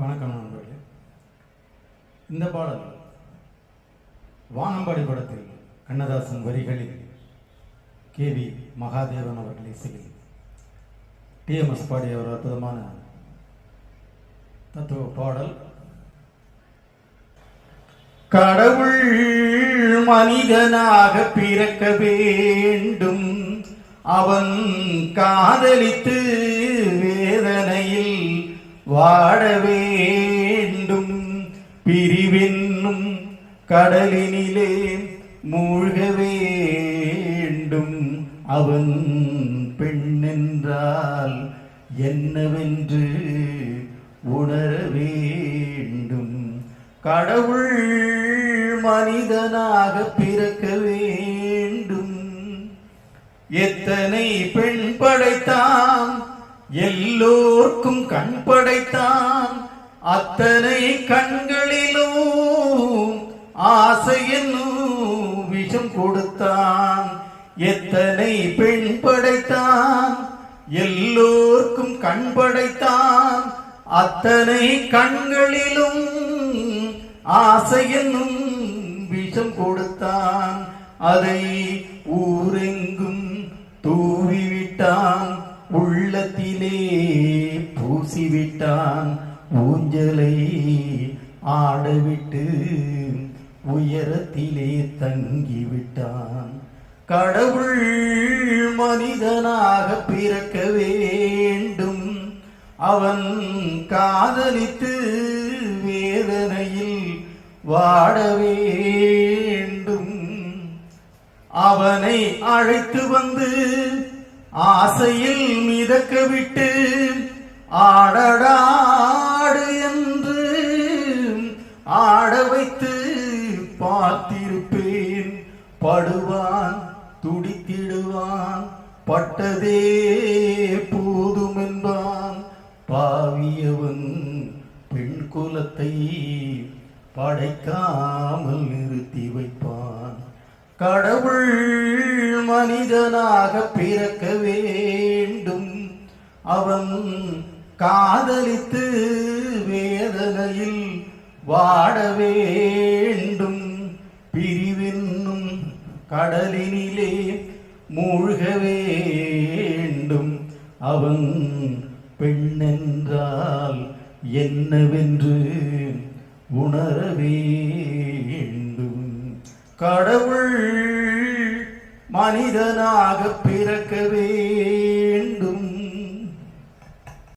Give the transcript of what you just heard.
வணக்கம் நண்பர்களே. இந்த பாடல் வானம்பாடி படத்தில் கண்ணதாசன் வரிகளில் KV மகாதேவன் அவர்கள் இசையில் TMS பாடிய ஒரு அற்புதமான தத்துவ பாடல். கடவுள் மனிதனாக பிறக்க வேண்டும், அவன் காதலித்து வேதனையில் வாட வேண்டும், பிரிவென்னும் கடலினிலே மூழ்க வேண்டும், அவன் பெண்ணென்றால் என்னவென்று உணர வேண்டும். கடவுள் மனிதனாக பிறக்க வேண்டும். எத்தனை பெண் படைத்தான், எல்லோர்க்கும் கண் படைத்தான், அத்தனை கண்களிலும் ஆசை என்னும் விஷம் கொடுத்தான். எத்தனை பெண் படைத்தான், எல்லோர்க்கும் கண் படைத்தான், அத்தனை கண்களிலும் ஆசை என்னும் விஷம் கொடுத்தான். அதை ஊரெங்கும் தூவிவிட்டான், உள்ளத்திலே பூசிவிட்டான், ஊஞ்சலை ஆடவிட்டு உயரத்திலே தங்கிவிட்டான். கடவுள் மனிதனாக பிறக்க வேண்டும், அவன் காதலித்து வேதனையில் வாட வேண்டும். அவனை அழைத்து வந்து ஆசையில் மிதக்க விட்டு ஆடடாடு என்று ஆட வைத்து பார்த்திருப்பேன். படுவான், துடித்திடுவான், பட்டதே போதும் என்பான். பாவியவன் பெண் குலத்தை படைக்காமல் நிறுத்தி வைப்பான். கடவுள் மனிதனாக பிறக்க வேண்டும், அவன் காதலித்து வேதனையில் வாட வேண்டும், பிரிவென்னும் கடலினிலே மூழ்க வேண்டும், அவன் பெண்ணென்றால் என்னவென்று உணர வேண்டும். கடவுள் மனிதனாக பிறக்க வேண்டும்.